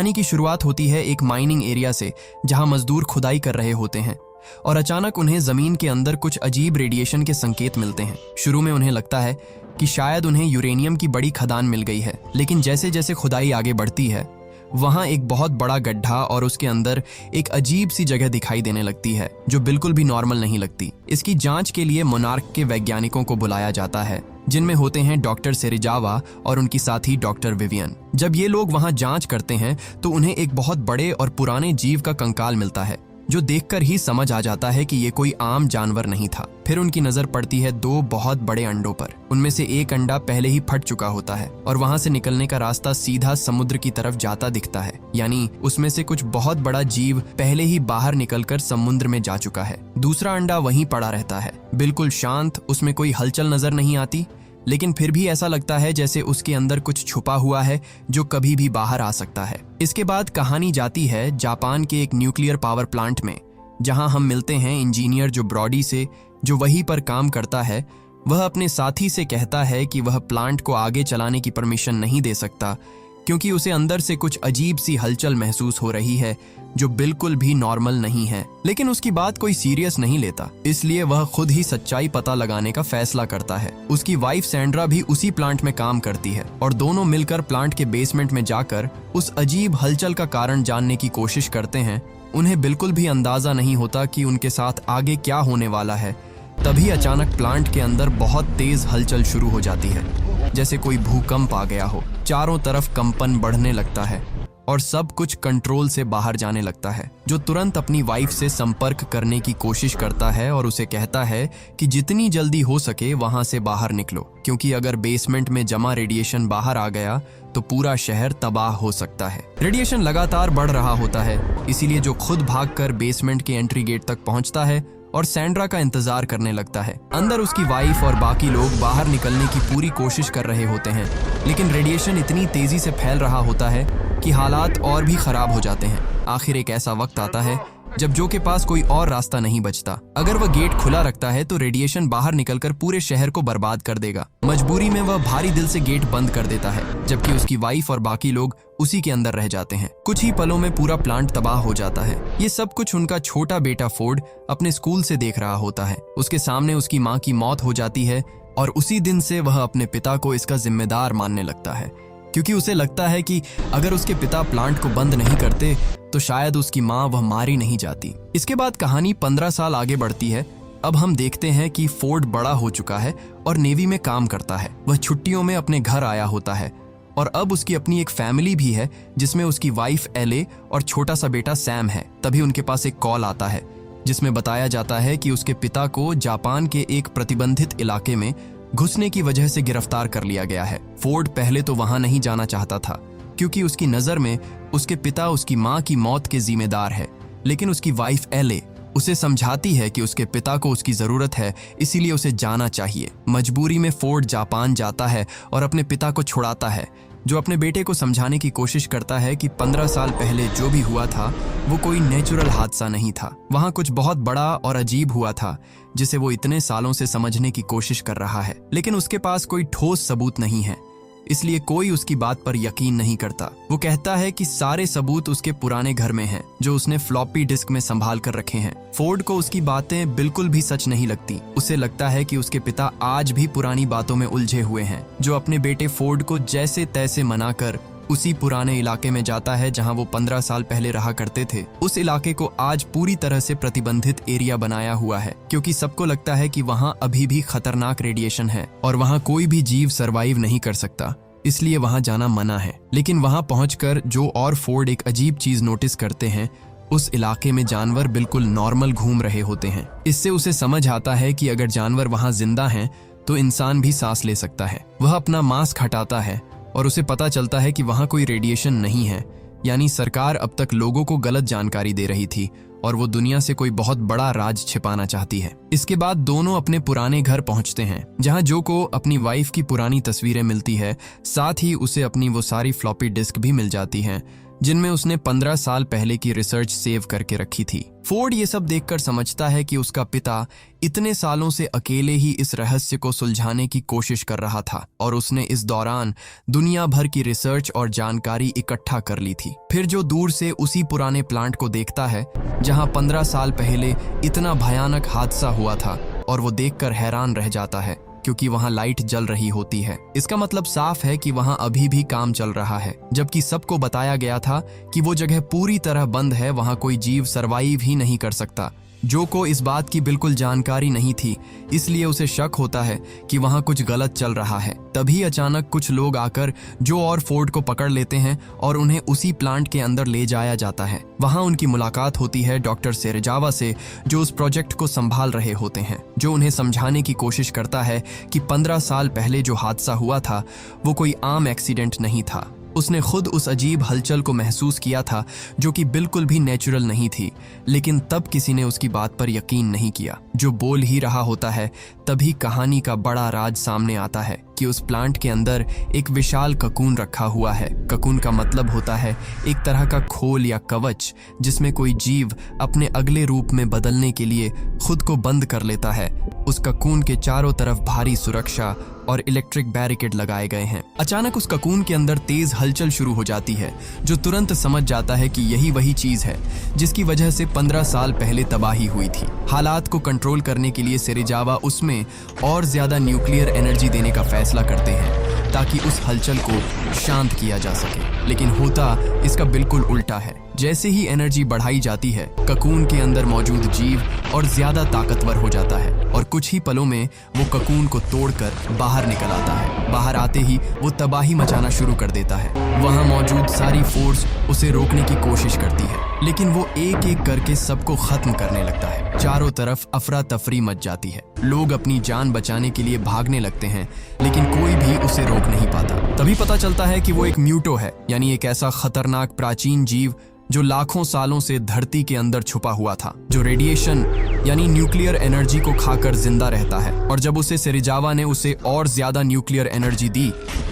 कहानी की शुरुआत होती है एक माइनिंग एरिया से, जहां मजदूर खुदाई कर रहे होते हैं और अचानक उन्हें जमीन के अंदर कुछ अजीब रेडिएशन के संकेत मिलते हैं। शुरू में उन्हें लगता है कि शायद उन्हें यूरेनियम की बड़ी खदान मिल गई है, लेकिन जैसे जैसे खुदाई आगे बढ़ती है वहां एक बहुत बड़ा गड्ढा और उसके अंदर एक अजीब सी जगह दिखाई देने लगती है जो बिल्कुल भी नॉर्मल नहीं लगती। इसकी जांच के लिए मोनार्क के वैज्ञानिकों को बुलाया जाता है, जिनमें होते हैं डॉक्टर सेरिजावा और उनकी साथी डॉक्टर विवियन। जब ये लोग वहां जांच करते हैं तो उन्हें एक बहुत बड़े और पुराने जीव का कंकाल मिलता है, जो देखकर ही समझ आ जाता है कि ये कोई आम जानवर नहीं था। फिर उनकी नजर पड़ती है दो बहुत बड़े अंडों पर। उनमें से एक अंडा पहले ही फट चुका होता है और वहां से निकलने का रास्ता सीधा समुद्र की तरफ जाता दिखता है, यानी उसमें से कुछ बहुत बड़ा जीव पहले ही बाहर निकलकर समुद्र में जा चुका है। दूसरा अंडा वहीं पड़ा रहता है, बिल्कुल शांत, उसमें कोई हलचल नजर नहीं आती, लेकिन फिर भी ऐसा लगता है जैसे उसके अंदर कुछ छुपा हुआ है जो कभी भी बाहर आ सकता है। इसके बाद कहानी जाती है जापान के एक न्यूक्लियर पावर प्लांट में, जहां हम मिलते हैं इंजीनियर जो ब्रॉडी से, जो वहीं पर काम करता है। वह अपने साथी से कहता है कि वह प्लांट को आगे चलाने की परमिशन नहीं दे सकता क्योंकि उसे अंदर से कुछ अजीब सी हलचल महसूस हो रही है जो बिल्कुल भी नॉर्मल नहीं है। लेकिन उसकी बात कोई सीरियस नहीं लेता, इसलिए वह खुद ही सच्चाई पता लगाने का फैसला करता है। उसकी वाइफ सैंड्रा भी उसी प्लांट में काम करती है और दोनों मिलकर प्लांट के बेसमेंट में जाकर उस अजीब हलचल का कारण जानने की कोशिश करते हैं। उन्हें बिल्कुल भी अंदाजा नहीं होता कि उनके साथ आगे क्या होने वाला है। तभी अचानक प्लांट के अंदर बहुत तेज हलचल शुरू हो जाती है, जैसे कोई भूकंप आ गया हो। चारों तरफ कंपन बढ़ने लगता है और सब कुछ कंट्रोल से बाहर जाने लगता है, जो तुरंत अपनी वाइफ से संपर्क करने की कोशिश करता है और उसे कहता है कि जितनी जल्दी हो सके वहां से बाहर निकलो, क्योंकि अगर बेसमेंट में जमा रेडिएशन बाहर आ गया तो पूरा शहर तबाह हो सकता है। रेडिएशन लगातार बढ़ रहा होता है, इसीलिए जो खुद भागकर बेसमेंट के एंट्री गेट तक पहुंचता है और सैंड्रा का इंतजार करने लगता है। अंदर उसकी वाइफ और बाकी लोग बाहर निकलने की पूरी कोशिश कर रहे होते हैं, लेकिन रेडिएशन इतनी तेजी से फैल रहा होता है कि हालात और भी खराब हो जाते हैं। आखिर एक ऐसा वक्त आता है जब जो के पास कोई और रास्ता नहीं बचता। अगर वह गेट खुला रखता है तो रेडिएशन बाहर निकलकर पूरे शहर को बर्बाद कर देगा। मजबूरी में वह भारी दिल से गेट बंद कर देता है, जबकि उसकी वाइफ और बाकी लोग उसी के अंदर रह जाते हैं। कुछ ही पलों में पूरा प्लांट तबाह हो जाता है। ये सब कुछ उनका छोटा बेटा फोर्ड अपने स्कूल से देख रहा होता है। उसके सामने उसकी माँ की मौत हो जाती है और उसी दिन से वह अपने पिता को इसका जिम्मेदार मानने लगता है, क्योंकि उसे लगता है कि अगर उसके पिता प्लांट को बंद नहीं करते तो शायद उसकी माँ वह मारी नहीं जाती। इसके बाद कहानी 15 साल आगे बढ़ती है। अब हम देखते हैं कि फोर्ड बड़ा हो चुका है और नेवी में काम करता है। वह छुट्टियों में अपने घर आया होता है और अब उसकी अपनी एक फैमिली भी है, जिसमें उसकी वाइफ एले और छोटा सा बेटा सैम है। तभी उनके पास एक कॉल आता है जिसमें बताया जाता है कि उसके पिता को जापान के एक प्रतिबंधित इलाके में घुसने की वजह से गिरफ्तार कर लिया गया है। फोर्ड पहले तो वहां नहीं जाना चाहता था, क्योंकि उसकी नजर में उसके पिता उसकी माँ की मौत के जिम्मेदार है। लेकिन उसकी वाइफ एले उसे समझाती है कि उसके पिता को उसकी जरूरत है, इसीलिए उसे जाना चाहिए। मजबूरी में फोर्ड जापान जाता है और अपने पिता को छुड़ाता है, जो अपने बेटे को समझाने की कोशिश करता है कि 15 साल पहले जो भी हुआ था वो कोई नेचुरल हादसा नहीं था। वहां कुछ बहुत बड़ा और अजीब हुआ था जिसे वो इतने सालों से समझने की कोशिश कर रहा है, लेकिन उसके पास कोई ठोस सबूत नहीं है, इसलिए कोई उसकी बात पर यकीन नहीं करता। वो कहता है कि सारे सबूत उसके पुराने घर में हैं, जो उसने फ्लॉपी डिस्क में संभाल कर रखे हैं। फोर्ड को उसकी बातें बिल्कुल भी सच नहीं लगती। उसे लगता है कि उसके पिता आज भी पुरानी बातों में उलझे हुए हैं, जो अपने बेटे फोर्ड को जैसे तैसे मनाकर उसी पुराने इलाके में जाता है जहां वो 15 साल पहले रहा करते थे। उस इलाके को आज पूरी तरह से प्रतिबंधित एरिया बनाया हुआ है, क्योंकि सबको लगता है कि वहां अभी भी खतरनाक रेडिएशन है और वहां कोई भी जीव सरवाइव नहीं कर सकता, इसलिए वहां जाना मना है। लेकिन वहां पहुंचकर जो और फोर्ड एक अजीब चीज नोटिस करते हैं, उस इलाके में जानवर बिल्कुल नॉर्मल घूम रहे होते हैं। इससे उसे समझ आता है कि अगर जानवर वहां जिंदा हैं तो इंसान भी सांस ले सकता है। वह अपना मास्क हटाता है और उसे पता चलता है कि वहां कोई रेडिएशन नहीं है, यानी सरकार अब तक लोगों को गलत जानकारी दे रही थी और वो दुनिया से कोई बहुत बड़ा राज छिपाना चाहती है। इसके बाद दोनों अपने पुराने घर पहुंचते हैं, जहां जो को अपनी वाइफ की पुरानी तस्वीरें मिलती है, साथ ही उसे अपनी वो सारी फ्लॉपी डिस्क भी मिल जाती हैं जिनमें उसने 15 साल पहले की रिसर्च सेव करके रखी थी। फोर्ड ये सब देखकर समझता है कि उसका पिता इतने सालों से अकेले ही इस रहस्य को सुलझाने की कोशिश कर रहा था और उसने इस दौरान दुनिया भर की रिसर्च और जानकारी इकट्ठा कर ली थी। फिर जो दूर से उसी पुराने प्लांट को देखता है जहां 15 साल पहले इतना भयानक हादसा हुआ था, और वो देखकर हैरान रह जाता है क्योंकि वहां लाइट जल रही होती है। इसका मतलब साफ है कि वहां अभी भी काम चल रहा है, जबकि सबको बताया गया था कि वो जगह पूरी तरह बंद है, वहां कोई जीव सरवाइव ही नहीं कर सकता। जो को इस बात की बिल्कुल जानकारी नहीं थी, इसलिए उसे शक होता है कि वहां कुछ गलत चल रहा है। तभी अचानक कुछ लोग आकर जो और फोर्ड को पकड़ लेते हैं और उन्हें उसी प्लांट के अंदर ले जाया जाता है। वहां उनकी मुलाकात होती है डॉक्टर सेरेजावा से, जो उस प्रोजेक्ट को संभाल रहे होते हैं, जो उन्हें समझाने की कोशिश करता है कि 15 साल पहले जो हादसा हुआ था वो कोई आम एक्सीडेंट नहीं था। उसने खुद उस अजीब हलचल को महसूस किया था जो कि बिल्कुल भी नेचुरल नहीं थी, लेकिन तब किसी ने उसकी बात पर यकीन नहीं किया। जो बोल ही रहा होता है तभी कहानी का बड़ा राज सामने आता है कि उस प्लांट के अंदर एक विशाल ककून रखा हुआ है। ककून का मतलब होता है एक तरह का खोल या कवच जिसमें कोई जीव अपने अगले रूप में बदलने के लिए खुद को बंद कर लेता है। उस ककून के चारों तरफ भारी सुरक्षा और इलेक्ट्रिक बैरिकेड लगाए गए हैं। अचानक उस ककून के अंदर तेज हलचल शुरू हो जाती है, जो तुरंत समझ जाता है कि यही वही चीज है जिसकी वजह से 15 साल पहले तबाही हुई थी। हालात को कंट्रोल करने के लिए सेरेजावा उसमें और ज्यादा न्यूक्लियर एनर्जी देने का फैसला करते हैं ताकि उस हलचल को शांत किया जा सके, लेकिन होता इसका बिल्कुल उल्टा है। जैसे ही एनर्जी बढ़ाई जाती है, ककून के अंदर मौजूद जीव और ज्यादा ताकतवर हो जाता है और कुछ ही पलों में वो ककून को तोड़कर बाहर निकल आता है। बाहर आते ही वो तबाही मचाना शुरू कर देता है। वहां मौजूद सारी फोर्स उसे रोकने की कोशिश करती है, लेकिन वो एक एक करके सबको खत्म करने लगता है। चारों तरफ अफरा तफरी मच जाती है। लोग अपनी जान बचाने के लिए भागने लगते हैं, लेकिन कोई भी उसे रोक नहीं पाता। तभी पता चलता है कि वो एक म्यूटो है, यानी एक ऐसा खतरनाक प्राचीन जीव जो लाखों सालों से धरती के अंदर छुपा हुआ था, जो रेडिएशन यानी न्यूक्लियर एनर्जी को खाकर जिंदा रहता है। और जब उसे सेरेजावा ने उसे और ज्यादा न्यूक्लियर एनर्जी दी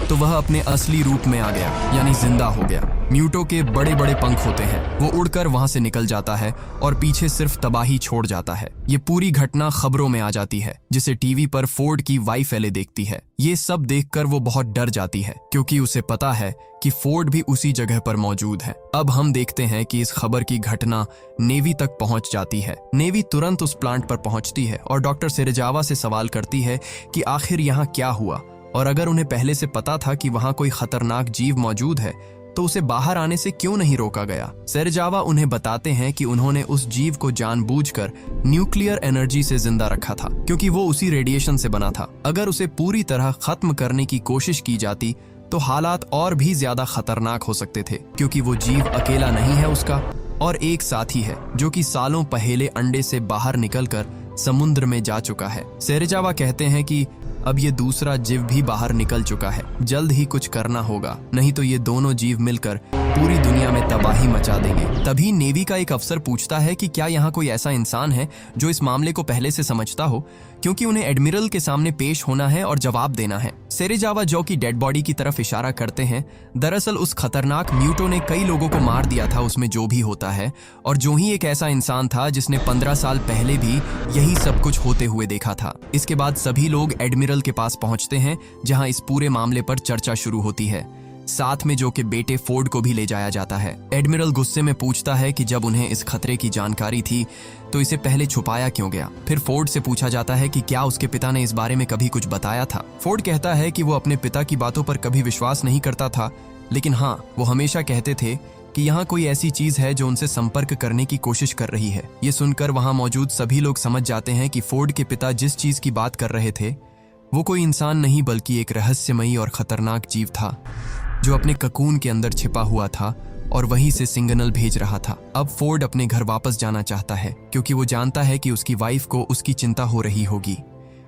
तो वह अपने असली रूप में आ गया, यानी जिंदा हो गया। म्यूटो के बड़े बड़े पंख होते हैं, वो उड़कर वहां से निकल जाता है और पीछे सिर्फ तबाही छोड़ जाता है। ये पूरी घटना खबरों में आ जाती है, जिसे टीवी पर फोर्ड की वाइफ एले देखती है। ये सब देखकर वो बहुत डर जाती है क्योंकि उसे पता है कि फोर्ड भी उसी जगह पर मौजूद है। अब हम देखते हैं कि इस खबर की घटना नेवी तक पहुंच जाती है। नेवी तुरंत उस प्लांट पर पहुंचती है और डॉक्टर सेरेजावा से सवाल करती है कि आखिर यहाँ क्या हुआ, और अगर उन्हें पहले से पता था कि वहां कोई खतरनाक जीव मौजूद है तो उसे बाहर आने से क्यों नहीं रोका गया। सेरेजावा उन्हें बताते हैं कि उन्होंने उस जीव को जानबूझकर न्यूक्लियर एनर्जी से जिंदा रखा था क्योंकि वो उसी रेडिएशन से बना था। अगर उसे पूरी तरह खत्म करने की कोशिश की जाती तो हालात और भी ज्यादा खतरनाक हो सकते थे, क्योंकि वो जीव अकेला नहीं है उसका और एक साथी है जो कि सालों पहले अंडे से बाहर निकलकर समुद्र में जा चुका है। सेरेजावा कहते हैं कि अब ये दूसरा जीव भी बाहर निकल चुका है, जल्द ही कुछ करना होगा, नहीं तो ये दोनों जीव मिलकर पूरी दुनिया में तबाही मचा देंगे। तभी नेवी का एक अफसर पूछता है कि क्या यहाँ कोई ऐसा इंसान है जो इस मामले को पहले से समझता हो, क्योंकि उन्हें एडमिरल के सामने पेश होना है और जवाब देना है। सेरेजावा जो की डेड बॉडी की तरफ इशारा करते हैं। दरअसल उस खतरनाक म्यूटो ने कई लोगों को मार दिया था, उसमें जो भी होता है, और जो ही एक ऐसा इंसान था जिसने 15 साल पहले भी यही सब कुछ होते हुए देखा था। इसके बाद सभी लोग एडमिरल के पास पहुंचते हैं, जहां इस पूरे मामले पर चर्चा शुरू होती है। साथ में जो के बेटे फोर्ड को भी ले जाया जाता है। एडमिरल गुस्से में पूछता है कि जब उन्हें इस खतरे की जानकारी थी तो इसे पहले छुपाया क्यों गया। फिर फोर्ड से पूछा जाता है कि क्या उसके पिता ने इस बारे में कभी कुछ बताया था। फोर्ड कहता है कि वो अपने पिता की बातों पर कभी विश्वास नहीं करता था, लेकिन हाँ, वो हमेशा कहते थे कि यहाँ कोई ऐसी चीज है जो उनसे संपर्क करने की कोशिश कर रही है। ये सुनकर वहां मौजूद सभी लोग समझ जाते हैं कि फोर्ड के पिता जिस चीज की बात कर रहे थे वो कोई इंसान नहीं बल्कि एक रहस्यमयी और खतरनाक जीव था जो अपने ककून के अंदर छिपा हुआ था और वहीं से सिग्नल भेज रहा था। अब फोर्ड अपने घर वापस जाना चाहता है क्योंकि वो जानता है कि उसकी वाइफ को उसकी चिंता हो रही होगी।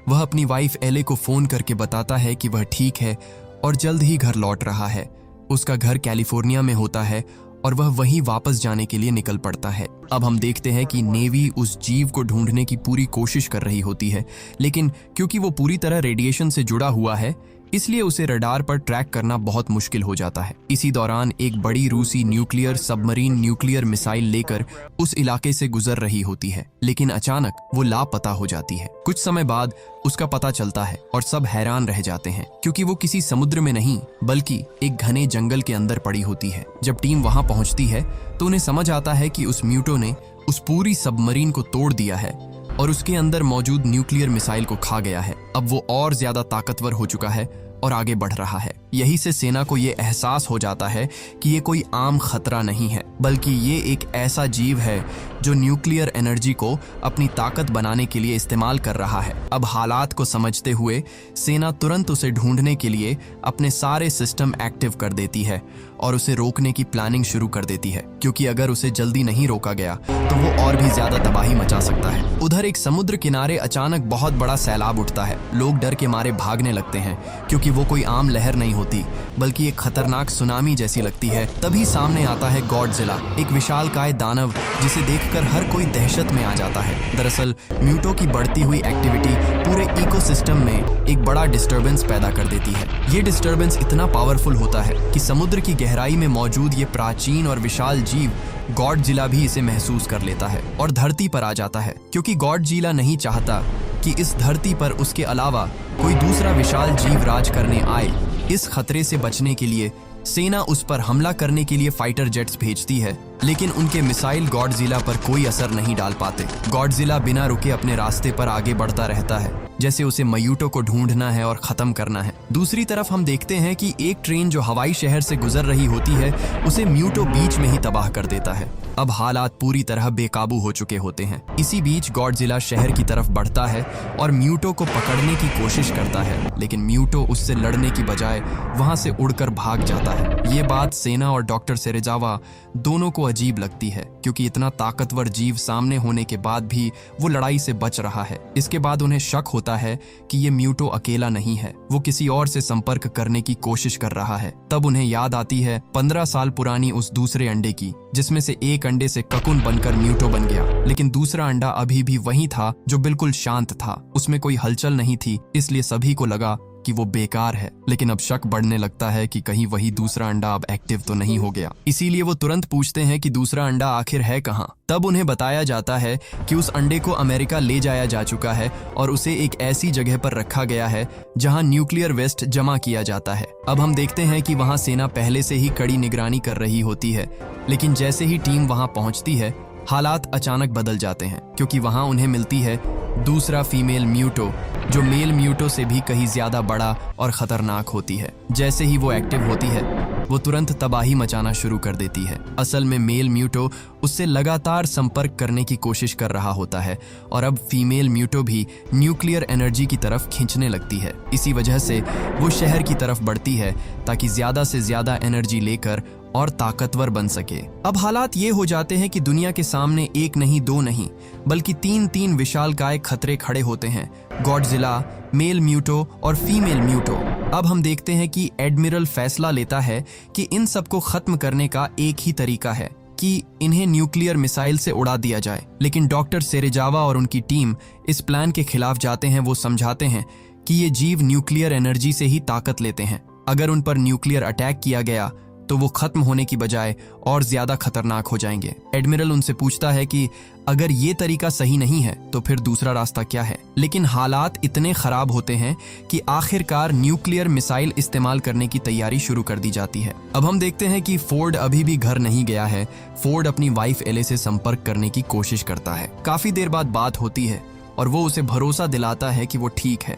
वह अपनी वाइफ एले को फोन करके बताता है कि वह ठीक है और जल्द ही घर लौट रहा है। उसका घर कैलिफोर्निया में होता है और वह वहीं वापस जाने के लिए निकल पड़ता है। अब हम देखते हैं कि नेवी उस जीव को ढूंढने की पूरी कोशिश कर रही होती है, लेकिन क्योंकि वो पूरी तरह रेडिएशन से जुड़ा हुआ है इसलिए उसे रडार पर ट्रैक करना बहुत मुश्किल हो जाता है। इसी दौरान एक बड़ी रूसी न्यूक्लियर सबमरीन न्यूक्लियर मिसाइल लेकर उस इलाके से गुजर रही होती है, लेकिन अचानक वो लापता हो जाती है। कुछ समय बाद उसका पता चलता है और सब हैरान रह जाते हैं, क्योंकि वो किसी समुद्र में नहीं बल्कि एक घने जंगल के अंदर पड़ी होती है। जब टीम वहां पहुंचती है तो उन्हें समझ आता है कि उस म्यूटो ने उस पूरी सबमरीन को तोड़ दिया है और उसके अंदर मौजूद न्यूक्लियर मिसाइल को खा गया है। अब वो और ज्यादा ताकतवर हो चुका है और आगे बढ़ रहा है। यही से सेना को ये एहसास हो जाता है कि ये कोई आम खतरा नहीं है, बल्कि ये एक ऐसा जीव है जो न्यूक्लियर एनर्जी को अपनी ताकत बनाने के लिए इस्तेमाल कर रहा है। अब हालात को समझते हुए सेना तुरंत उसे ढूंढने के लिए अपने सारे सिस्टम एक्टिव कर देती है और उसे रोकने की प्लानिंग शुरू कर देती है, क्योंकि अगर उसे जल्दी नहीं रोका गया तो वो और भी ज्यादा तबाही मचा सकता है। उधर एक समुद्र किनारे अचानक बहुत बड़ा सैलाब उठता है। लोग डर के मारे भागने लगते हैं, क्योंकि वो कोई आम लहर नहीं होती बल्कि एक खतरनाक सुनामी जैसी लगती है। तभी सामने आता है गॉडजिला, एक विशालकाय दानव जिसे देखकर हर कोई दहशत में आ जाता है। दरअसल म्यूटो की बढ़ती हुई एक्टिविटी पूरे इकोसिस्टम में एक बड़ा डिस्टर्बेंस पैदा कर देती है। ये डिस्टर्बेंस इतना पावरफुल होता है कि समुद्र की गहराई में मौजूद ये प्राचीन और विशाल जीव गॉडजिला भी इसे महसूस कर लेता है और धरती पर आ जाता है, क्योंकि गॉडजिला नहीं चाहता कि इस धरती पर उसके अलावा कोई दूसरा विशाल जीव राज करने आए। इस खतरे से बचने के लिए सेना उस पर हमला करने के लिए फाइटर जेट्स भेजती है, लेकिन उनके मिसाइल गॉडजिला पर कोई असर नहीं डाल पाते। गॉडजिला बिना रुके अपने रास्ते पर आगे बढ़ता रहता है, जैसे उसे म्यूटो को ढूंढना है और खत्म करना है। दूसरी तरफ हम देखते हैं कि एक ट्रेन जो हवाई शहर से गुजर रही होती है उसे म्यूटो बीच में ही तबाह कर देता है। अब हालात पूरी तरह बेकाबू हो चुके होते हैं। इसी बीच गॉडजिला शहर की तरफ बढ़ता है और म्यूटो को पकड़ने की कोशिश करता है, लेकिन म्यूटो उससे लड़ने की बजाय वहां से उड़कर भाग जाता है। ये बात सेना और डॉक्टर सेरेजावा दोनों को अजीब लगती है, क्योंकि इतना ताकतवर जीव सामने होने के बाद भी वो लड़ाई से बच रहा है। इसके बाद उन्हें शक होता है कि ये म्यूटो अकेला नहीं है, वो किसी और से संपर्क करने की कोशिश कर रहा है। तब उन्हें याद आती है 15 साल पुरानी उस दूसरे अंडे की, जिसमें से एक अंडे से ककुन बनकर म्यूटो बन गया, लेकिन दूसरा अंडा अभी भी वही था जो बिल्कुल शांत था। उसमें कोई हलचल नहीं थी, इसलिए सभी को लगा कि वो बेकार है। लेकिन अब शक बढ़ने लगता है कि कहीं वही दूसरा अंडा अब एक्टिव तो नहीं हो गया। इसीलिए वो तुरंत पूछते हैं कि दूसरा अंडा आखिर है कहाँ। तब उन्हें बताया जाता है कि उस अंडे को अमेरिका ले जाया जा चुका है और उसे एक ऐसी जगह पर रखा गया है जहां न्यूक्लियर वेस्ट जमा किया जाता है। अब हम देखते हैं कि वहां सेना पहले से ही कड़ी निगरानी कर रही होती है, लेकिन जैसे ही टीम वहां पहुंचती है हालात अचानक बदल जाते हैं, क्योंकि वहां उन्हें मिलती है दूसरा फीमेल म्यूटो, जो मेल म्यूटो से भी कहीं ज्यादा बड़ा और खतरनाक होती है। जैसे ही वो एक्टिव होती है वो तुरंत तबाही मचाना शुरू कर देती है। असल में मेल म्यूटो उससे लगातार संपर्क करने की कोशिश कर रहा होता है और अब फीमेल म्यूटो भी न्यूक्लियर एनर्जी की तरफ खींचने लगती है। इसी वजह से वो शहर की तरफ बढ़ती है ताकि ज्यादा से ज्यादा एनर्जी लेकर और ताकतवर बन सके। अब हालात ये हो जाते हैं कि दुनिया के सामने एक नहीं दो नहीं बल्कि तीन विशालकाय खतरे खड़े होते हैं, गॉडजिला, मेल म्यूटो और फीमेल म्यूटो। अब हम देखते हैं कि एडमिरल फैसला लेता है कि इन सबको खत्म करने का एक ही तरीका है कि इन्हें न्यूक्लियर मिसाइल से उड़ा दिया जाए। लेकिन डॉक्टर सेरेजावा और उनकी टीम इस प्लान के खिलाफ जाते हैं। वो समझाते हैं कि ये जीव न्यूक्लियर एनर्जी से ही ताकत लेते हैं। अगर उन पर न्यूक्लियर अटैक किया गया तो वो खत्म होने की बजाय और ज्यादा खतरनाक हो जाएंगे। एडमिरल उनसे पूछता है कि अगर ये तरीका सही नहीं है तो फिर दूसरा रास्ता क्या है। लेकिन हालात इतने खराब होते हैं कि आखिरकार न्यूक्लियर मिसाइल इस्तेमाल करने की तैयारी शुरू कर दी जाती है। अब हम देखते हैं कि फोर्ड अभी भी घर नहीं गया है। फोर्ड अपनी वाइफ एले से संपर्क करने की कोशिश करता है। काफी देर बाद बात होती है और वो उसे भरोसा दिलाता है कि वो ठीक है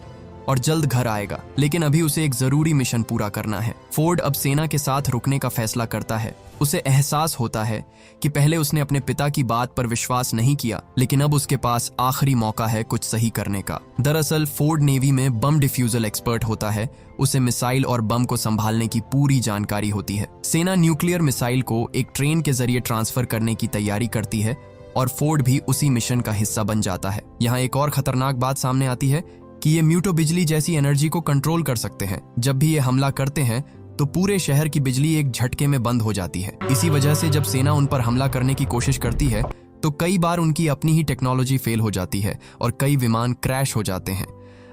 और जल्द घर आएगा, लेकिन अभी उसे एक जरूरी मिशन पूरा करना है। फोर्ड अब सेना के साथ रुकने का फैसला करता है। उसे एहसास होता है कि पहले उसने अपने पिता की बात पर विश्वास नहीं किया, लेकिन अब उसके पास आखिरी मौका है कुछ सही करने का। दरअसल फोर्ड नेवी में बम डिफ्यूजल एक्सपर्ट होता है। उसे मिसाइल और बम को संभालने की पूरी जानकारी होती है। सेना न्यूक्लियर मिसाइल को एक ट्रेन के जरिए ट्रांसफर करने की तैयारी करती है और फोर्ड भी उसी मिशन का हिस्सा बन जाता है। यहाँ एक और खतरनाक बात सामने आती है कि ये म्यूटो बिजली जैसी एनर्जी को कंट्रोल कर सकते हैं। जब भी ये हमला करते हैं तो पूरे शहर की बिजली एक झटके में बंद हो जाती है। इसी वजह से जब सेना उन पर हमला करने की कोशिश करती है तो कई बार उनकी अपनी ही टेक्नोलॉजी फेल हो जाती है और कई विमान क्रैश हो जाते हैं।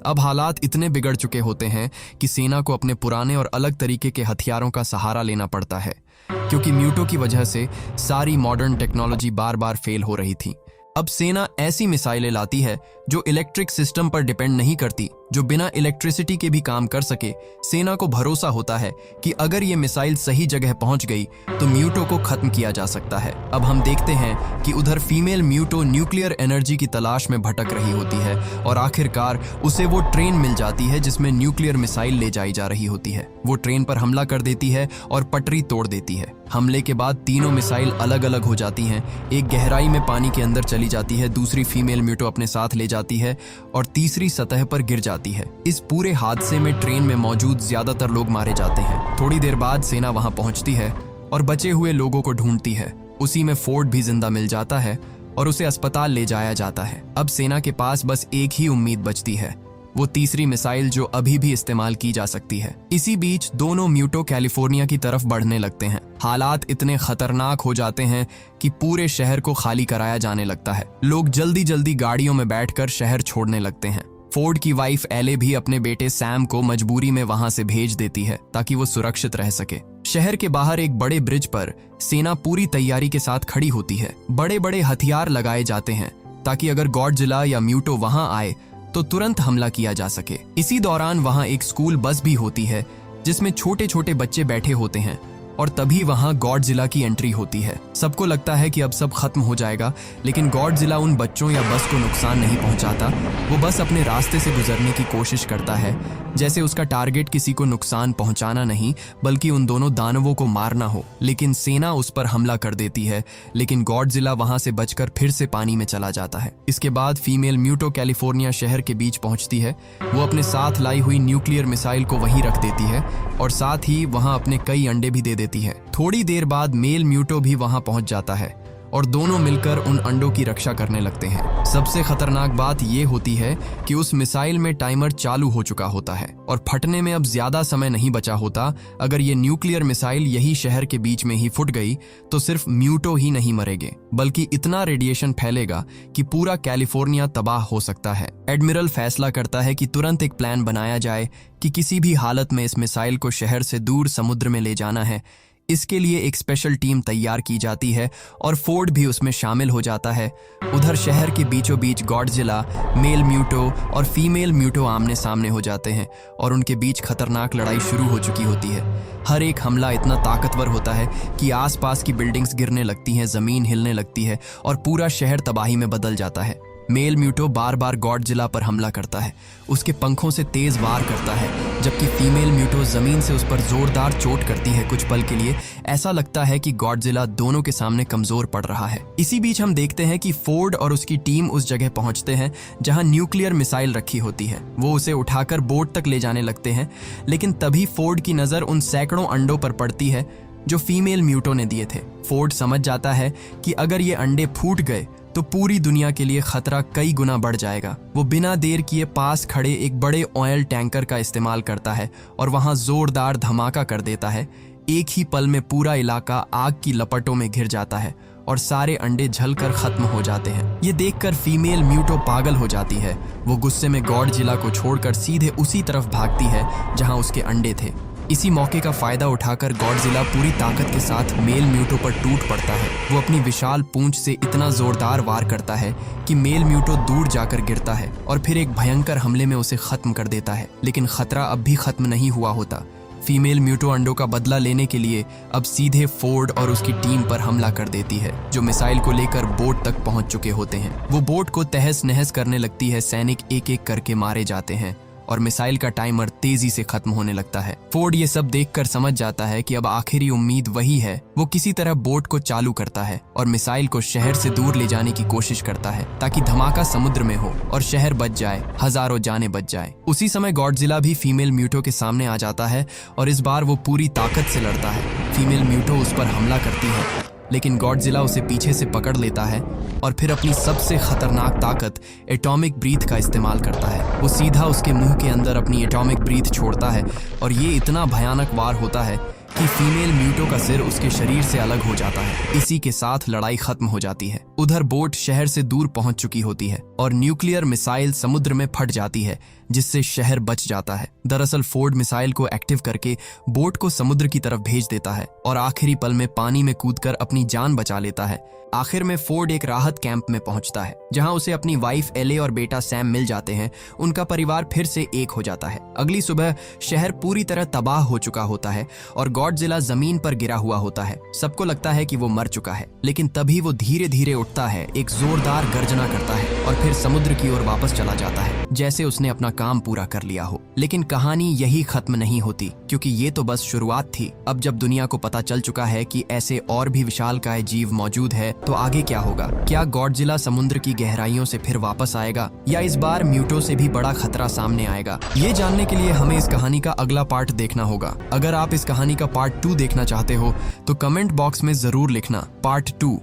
अब हालात इतने बिगड़ चुके होते हैं कि सेना को अपने पुराने और अलग तरीके के हथियारों का सहारा लेना पड़ता है, क्योंकि म्यूटो की वजह से सारी मॉडर्न टेक्नोलॉजी बार बार फेल हो रही थी। अब सेना ऐसी मिसाइलें लाती है जो इलेक्ट्रिक सिस्टम पर डिपेंड नहीं करती, जो बिना इलेक्ट्रिसिटी के भी काम कर सके। सेना को भरोसा होता है कि अगर ये मिसाइल सही जगह पहुंच गई तो म्यूटो को खत्म किया जा सकता है। अब हम देखते हैं कि उधर फीमेल म्यूटो न्यूक्लियर एनर्जी की तलाश में भटक रही होती है और आखिरकार उसे वो ट्रेन मिल जाती है जिसमें न्यूक्लियर मिसाइल ले जाई जा रही होती है। वो ट्रेन पर हमला कर देती है और पटरी तोड़ देती है। हमले के बाद तीनों मिसाइल अलग अलग हो जाती हैं। एक गहराई में पानी के अंदर चली जाती है, दूसरी फीमेल म्यूटो अपने साथ ले जाती है और तीसरी सतह पर गिर जाती है। इस पूरे हादसे में ट्रेन में मौजूद ज्यादातर लोग मारे जाते हैं। थोड़ी देर बाद सेना वहां पहुंचती है और बचे हुए लोगों को ढूंढती है। उसी में फोर्ड भी जिंदा मिल जाता है और उसे अस्पताल ले जाया जाता है। अब सेना के पास बस एक ही उम्मीद बचती है, वो तीसरी मिसाइल जो अभी भी इस्तेमाल की जा सकती है। इसी बीच दोनों म्यूटो कैलिफोर्निया की तरफ बढ़ने लगते हैं। हालात इतने खतरनाक हो जाते हैं कि पूरे शहर को खाली कराया जाने लगता है। लोग जल्दी जल्दी गाड़ियों में बैठकर शहर छोड़ने लगते हैं। फोर्ड की वाइफ एले भी अपने बेटे सैम को मजबूरी में वहां से भेज देती है ताकि वो सुरक्षित रह सके। शहर के बाहर एक बड़े ब्रिज पर सेना पूरी तैयारी के साथ खड़ी होती है। बड़े बड़े हथियार लगाए जाते हैं ताकि अगर गॉडजिला या म्यूटो वहां आए तो तुरंत हमला किया जा सके। इसी दौरान वहां एक स्कूल बस भी होती है जिसमें छोटे छोटे बच्चे बैठे होते हैं और तभी वहां गॉडजिला की एंट्री होती है। सबको लगता है कि अब सब खत्म हो जाएगा, लेकिन गॉडजिला उन बच्चों या बस को नुकसान नहीं पहुंचाता। वो बस अपने रास्ते से गुजरने की कोशिश करता है, जैसे उसका टारगेट किसी को नुकसान पहुंचाना नहीं बल्कि उन दोनों दानवों को मारना हो। लेकिन सेना उस पर हमला कर देती है, लेकिन गॉडजिला वहां से बचकर फिर से पानी में चला जाता है। इसके बाद फीमेल म्यूटो कैलिफोर्निया शहर के बीच पहुंचती है। वो अपने साथ लाई हुई न्यूक्लियर मिसाइल को वहीं रख देती है और साथ ही वहां अपने कई अंडे भी दे देती है। थोड़ी देर बाद मेल म्यूटो भी वहां पहुंच जाता है और दोनों मिलकर उन अंडों की रक्षा करने लगते हैं। सबसे खतरनाक बात यह होती है कि उस मिसाइल में टाइमर चालू हो चुका होता है और फटने में अब ज्यादा समय नहीं बचा होता। अगर ये न्यूक्लियर मिसाइल यही शहर के बीच में ही फुट गई तो सिर्फ म्यूटो ही नहीं मरेंगे, बल्कि इतना रेडिएशन फैलेगा कि पूरा कैलिफोर्निया तबाह हो सकता है। एडमिरल फैसला करता है कि तुरंत एक प्लान बनाया जाए कि किसी भी हालत में इस मिसाइल को शहर से दूर समुद्र में ले जाना है। इसके लिए एक स्पेशल टीम तैयार की जाती है और फोर्ड भी उसमें शामिल हो जाता है। उधर शहर के बीचों बीच गॉडजिला, मेल म्यूटो और फीमेल म्यूटो आमने सामने हो जाते हैं और उनके बीच खतरनाक लड़ाई शुरू हो चुकी होती है। हर एक हमला इतना ताकतवर होता है कि आसपास की बिल्डिंग्स गिरने लगती हैं, जमीन हिलने लगती है और पूरा शहर तबाही में बदल जाता है। मेल म्यूटो बार बार गॉडजिला पर हमला करता है, उसके पंखों से तेज वार करता है, जबकि फीमेल म्यूटो जमीन से उस पर जोरदार चोट करती है। कुछ पल के लिए ऐसा लगता है कि गॉडजिला दोनों के सामने कमजोर पड़ रहा है। इसी बीच हम देखते हैं कि फोर्ड और उसकी टीम उस जगह पहुंचते हैं जहां न्यूक्लियर मिसाइल रखी होती है। वो उसे उठाकर बोट तक ले जाने लगते हैं, लेकिन तभी फोर्ड की नजर उन सैकड़ों अंडों पर पड़ती है जो फीमेल म्यूटो ने दिए थे। फोर्ड समझ जाता है कि अगर ये अंडे फूट गए तो पूरी दुनिया के लिए खतरा कई गुना बढ़ जाएगा। वो बिना देर किए पास खड़े एक बड़े ऑयल टैंकर का इस्तेमाल करता है और वहां जोरदार धमाका कर देता है। एक ही पल में पूरा इलाका आग की लपटों में घिर जाता है और सारे अंडे जलकर खत्म हो जाते हैं। ये देखकर फीमेल म्यूटो पागल हो जाती है। वो गुस्से में गॉडजिला को छोड़कर सीधे उसी तरफ भागती है जहां उसके अंडे थे। इसी मौके का फायदा उठाकर गॉडजिला पूरी ताकत के साथ मेल म्यूटो पर टूट पड़ता है। वो अपनी विशाल पूंछ से इतना जोरदार वार करता है कि मेल म्यूटो दूर जाकर गिरता है और फिर एक भयंकर हमले में उसे खत्म कर देता है। लेकिन खतरा अब भी खत्म नहीं हुआ होता। फीमेल म्यूटो अंडों का बदला लेने के लिए अब सीधे फोर्ड और उसकी टीम पर हमला कर देती है, जो मिसाइल को लेकर बोट तक पहुंच चुके होते हैं। वो बोट को तहस नहस करने लगती है, सैनिक एक एक करके मारे जाते हैं और मिसाइल का टाइमर तेजी से खत्म होने लगता है। फोर्ड ये सब देखकर समझ जाता है कि अब आखिरी उम्मीद वही है। वो किसी तरह बोट को चालू करता है और मिसाइल को शहर से दूर ले जाने की कोशिश करता है ताकि धमाका समुद्र में हो और शहर बच जाए, हजारों जानें बच जाए। उसी समय गॉडजिला भी फीमेल म्यूटो के सामने आ जाता है और इस बार वो पूरी ताकत से लड़ता है। फीमेल म्यूटो उस पर हमला करती है, लेकिन गॉडजिला उसे पीछे से पकड़ लेता है और फिर अपनी सबसे खतरनाक ताकत एटॉमिक ब्रीथ का इस्तेमाल करता है। वो सीधा उसके मुंह के अंदर अपनी एटॉमिक ब्रीथ छोड़ता है और ये इतना भयानक वार होता है कि फीमेल म्यूटो का सिर उसके शरीर से अलग हो जाता है। इसी के साथ लड़ाई खत्म हो जाती है। उधर बोट शहर से दूर पहुंच चुकी होती है और न्यूक्लियर मिसाइल समुद्र में फट जाती है, जिससे शहर बच जाता है। दरअसल फोर्ड मिसाइल को एक्टिव करके बोट को समुद्र की तरफ भेज देता है और आखिरी पल में पानी में कूदकर अपनी जान बचा लेता है। आखिर में फोर्ड एक राहत कैंप में पहुंचता है, जहां उसे अपनी वाइफ एले और बेटा सैम मिल जाते हैं। उनका परिवार फिर से एक हो जाता है। अगली सुबह शहर पूरी तरह तबाह हो चुका होता है और गॉडजिला जमीन पर गिरा हुआ होता है। सबको लगता है कि वो मर चुका है, लेकिन तभी वो धीरे धीरे उठता है, एक जोरदार गर्जना करता है और फिर समुद्र की ओर वापस चला जाता है, जैसे उसने अपना काम पूरा कर लिया हो। लेकिन कहानी यही खत्म नहीं होती, क्योंकि ये तो बस शुरुआत थी। अब जब दुनिया को पता चल चुका है कि ऐसे और भी विशालकाय जीव मौजूद है, तो आगे क्या होगा? क्या गॉडजिला समुद्र की गहराइयों से फिर वापस आएगा, या इस बार म्यूटो से भी बड़ा खतरा सामने आएगा? ये जानने के लिए हमें इस कहानी का अगला पार्ट देखना होगा। अगर आप इस कहानी का पार्ट 2 देखना चाहते हो तो कमेंट बॉक्स में जरूर लिखना पार्ट 2।